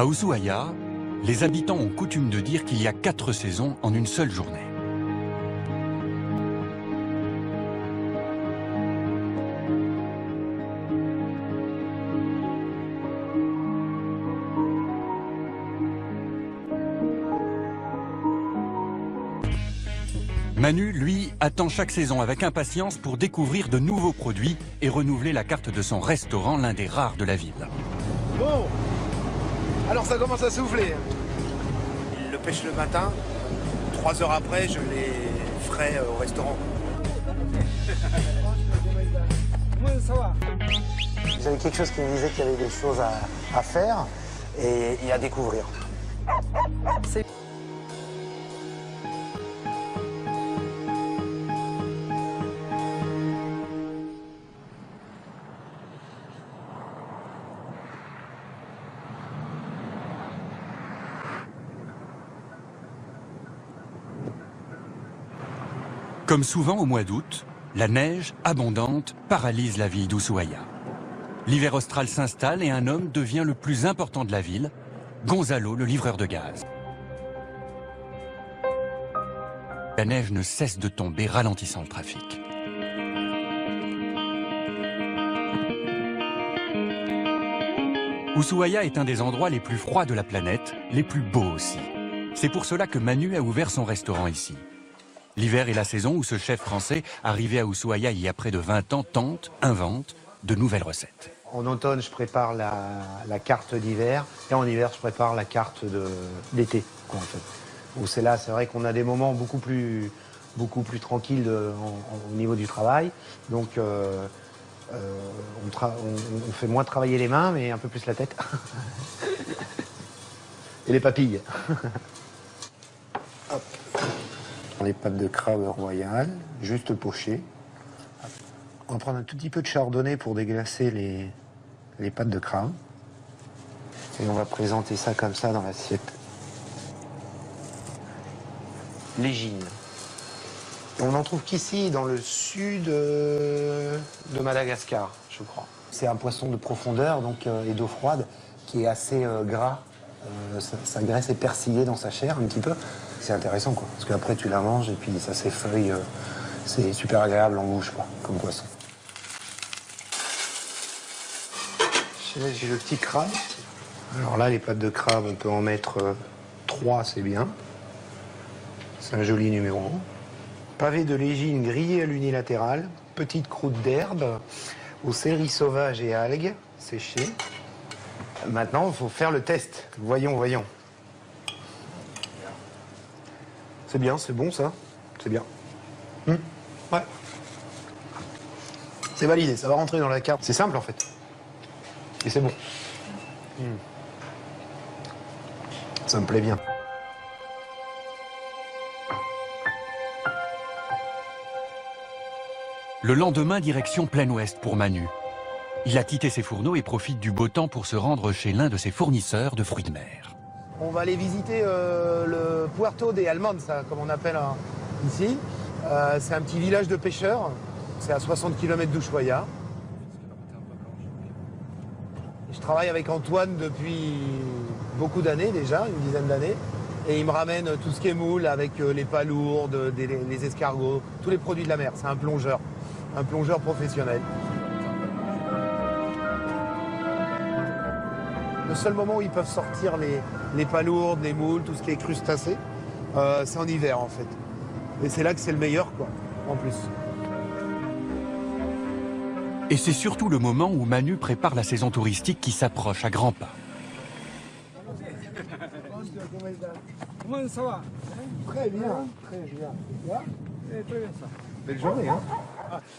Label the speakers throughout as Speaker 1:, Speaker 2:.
Speaker 1: À Ushuaia, les habitants ont coutume de dire qu'il y a 4 saisons en une seule journée. Manu, lui, attend chaque saison avec impatience pour découvrir de nouveaux produits et renouveler la carte de son restaurant, l'un des rares de la ville.
Speaker 2: Bon, alors ça commence à souffler. Il le pêche le matin, 3 heures après, je les ferai au restaurant.
Speaker 3: J'avais quelque chose qui me disait qu'il y avait des choses à faire et à découvrir.
Speaker 1: Comme souvent au mois d'août, la neige abondante paralyse la ville d'Ushuaia. L'hiver austral s'installe et un homme devient le plus important de la ville, Gonzalo, le livreur de gaz. La neige ne cesse de tomber, ralentissant le trafic. Ushuaia est un des endroits les plus froids de la planète, les plus beaux aussi. C'est pour cela que Manu a ouvert son restaurant ici. L'hiver est la saison où ce chef français, arrivé à Ushuaia il y a près de 20 ans, tente, invente de nouvelles recettes.
Speaker 3: En automne, je prépare la carte d'hiver et en hiver, je prépare la carte d'été, en fait. Où c'est là, c'est vrai qu'on a des moments beaucoup plus tranquilles au niveau du travail. Donc, on fait moins travailler les mains, mais un peu plus la tête. Et les papilles. Hop. Les pâtes de crabe royales, juste pochées. On va prendre un tout petit peu de chardonnay pour déglacer les pâtes de crabe. Et on va présenter ça comme ça dans l'assiette. Légine. On n'en trouve qu'ici, dans le sud de Madagascar, je crois. C'est un poisson de profondeur donc, et d'eau froide qui est assez gras. Sa graisse est persillée dans sa chair un petit peu. C'est intéressant, quoi. Parce qu'après, tu la manges et puis ça s'effeuille. C'est super agréable en bouche, quoi, comme poisson. J'ai le petit crabe. Alors là, les pâtes de crabe, on peut en mettre 3, c'est bien. C'est un joli numéro. Pavé de légine grillée à l'unilatéral. Petite croûte d'herbe au céleri sauvage et algues séchées. Maintenant, il faut faire le test. Voyons. C'est bien, c'est bon ça. C'est bien. Ouais. C'est validé, ça va rentrer dans la carte. C'est simple en fait. Et c'est bon. Ça me plaît bien.
Speaker 1: Le lendemain, direction plein ouest pour Manu. Il a quitté ses fourneaux et profite du beau temps pour se rendre chez l'un de ses fournisseurs de fruits de mer.
Speaker 2: On va aller visiter le Puerto de Almanza, comme on appelle ici. C'est un petit village de pêcheurs. C'est à 60 km d'Ushuaia. Je travaille avec Antoine depuis beaucoup d'années déjà, une dizaine d'années. Et il me ramène tout ce qui est moule avec les palourdes, les escargots, tous les produits de la mer. C'est un plongeur professionnel. Le seul moment où ils peuvent sortir les palourdes, les moules, tout ce qui est crustacé, c'est en hiver en fait. Et c'est là que c'est le meilleur, quoi, en plus.
Speaker 1: Et c'est surtout le moment où Manu prépare la saison touristique qui s'approche à grands pas.
Speaker 2: Comment ça va? Très bien. Belle journée, hein?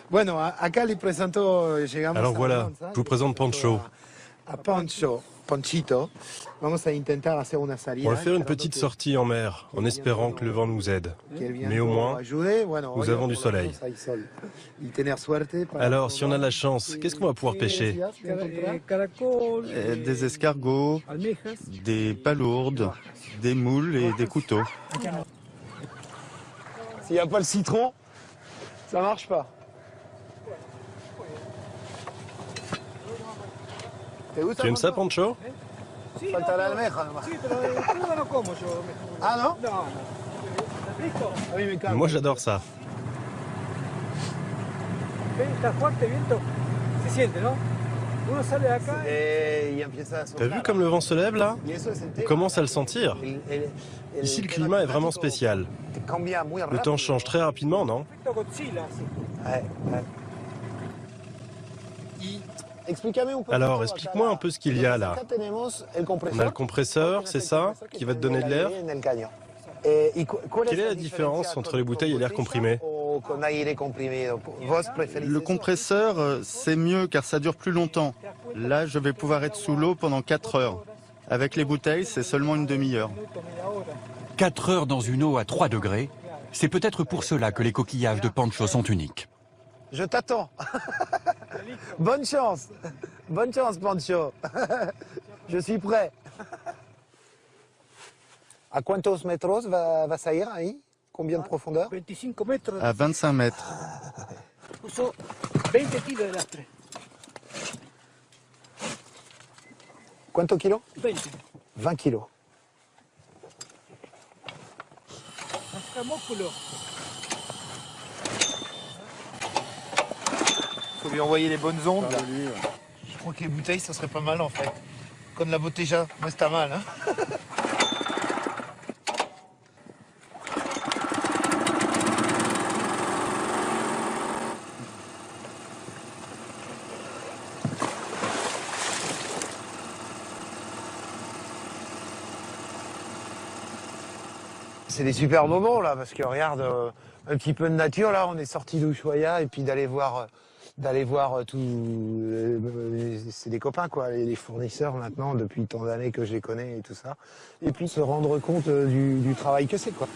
Speaker 2: Bueno, acá les presento, llegamos.
Speaker 4: Alors voilà, je vous présente Pancho.
Speaker 2: À Panchito. Vamos a intentar hacer una salida.
Speaker 4: On va faire une petite sortie en mer, en espérant que le vent nous aide. Mais au moins, nous avons du soleil. Alors, si on a de la chance, qu'est-ce qu'on va pouvoir pêcher?
Speaker 5: Des escargots, des palourdes, des moules et des couteaux.
Speaker 2: S'il n'y a pas le citron, ça marche pas.
Speaker 4: Tu aimes ça, Pancho?
Speaker 2: Falta la almeja nomás. Ah non? Ah oui, mais calme.
Speaker 4: Moi j'adore ça.
Speaker 2: Et y empieza a
Speaker 4: T'as vu comme le vent se lève là? On commence à le sentir. Ici le climat est vraiment spécial. Le temps change très rapidement, non?
Speaker 2: Ouais, ouais.
Speaker 4: Alors explique-moi un peu ce qu'il y a là. On a le compresseur, c'est ça, qui va te donner de l'air? Quelle est la différence entre les bouteilles et l'air comprimé?
Speaker 5: Le compresseur, c'est mieux car ça dure plus longtemps. Là, je vais pouvoir être sous l'eau pendant 4 heures. Avec les bouteilles, c'est seulement une demi-heure.
Speaker 1: 4 heures dans une eau à 3 degrés, c'est peut-être pour cela que les coquillages de Pancho sont uniques.
Speaker 2: Je t'attends. Bonne chance. Bonne chance, Pancho. Je suis prêt. À cuántos metros va salir ahí? Combien de profondeur?
Speaker 6: 25 metros.
Speaker 5: À 25 mètres.
Speaker 6: Puso 20 kilos de lastre.
Speaker 2: Cuántos kilos?
Speaker 6: 20.
Speaker 2: 20 kilos. Faut lui envoyer les bonnes ondes. Là. Je crois que les bouteilles, ça serait pas mal en fait. Comme la botella, moi c'est pas mal. Hein. C'est des super moments là, parce que regarde, un petit peu de nature là, on est sorti d'Ushuaia et puis d'aller voir tout. C'est des copains quoi, les fournisseurs maintenant, depuis tant d'années que je les connais et tout ça. Et puis se rendre compte du travail que c'est quoi.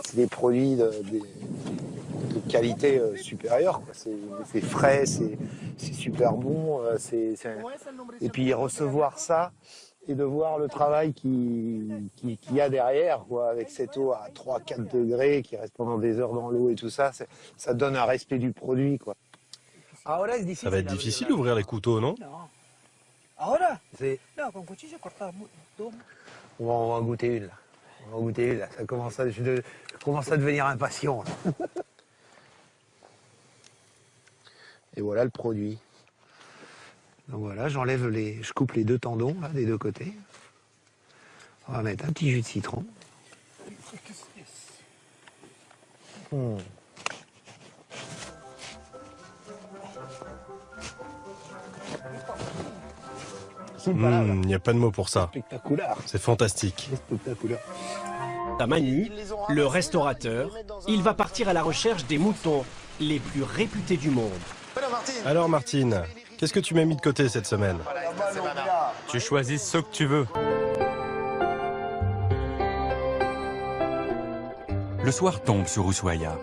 Speaker 2: C'est des produits de qualité supérieure. C'est frais, c'est super bon. Et puis recevoir ça et de voir le travail qu'il y a derrière, quoi, avec cette eau à 3-4 degrés qui reste pendant des heures dans l'eau et tout ça, ça donne un respect du produit. Quoi.
Speaker 4: Ça va être difficile d'ouvrir les couteaux, non?
Speaker 2: On va en goûter une. Là. On va en goûter une. Là. Ça commence je commence à devenir impatient. Là. Et voilà le produit. Donc voilà, je coupe les deux tendons là, des deux côtés. On va mettre un petit jus de citron.
Speaker 4: Il n'y a pas de mots pour ça.
Speaker 2: Spectaculaire.
Speaker 4: C'est fantastique.
Speaker 2: Spectaculaire.
Speaker 7: À Manu, le restaurateur, il va partir à la recherche des moutons les plus réputés du monde.
Speaker 4: Alors Martine, qu'est-ce que tu m'as mis de côté cette semaine?
Speaker 1: Tu choisis ce que tu veux. Le soir tombe sur Ushuaia.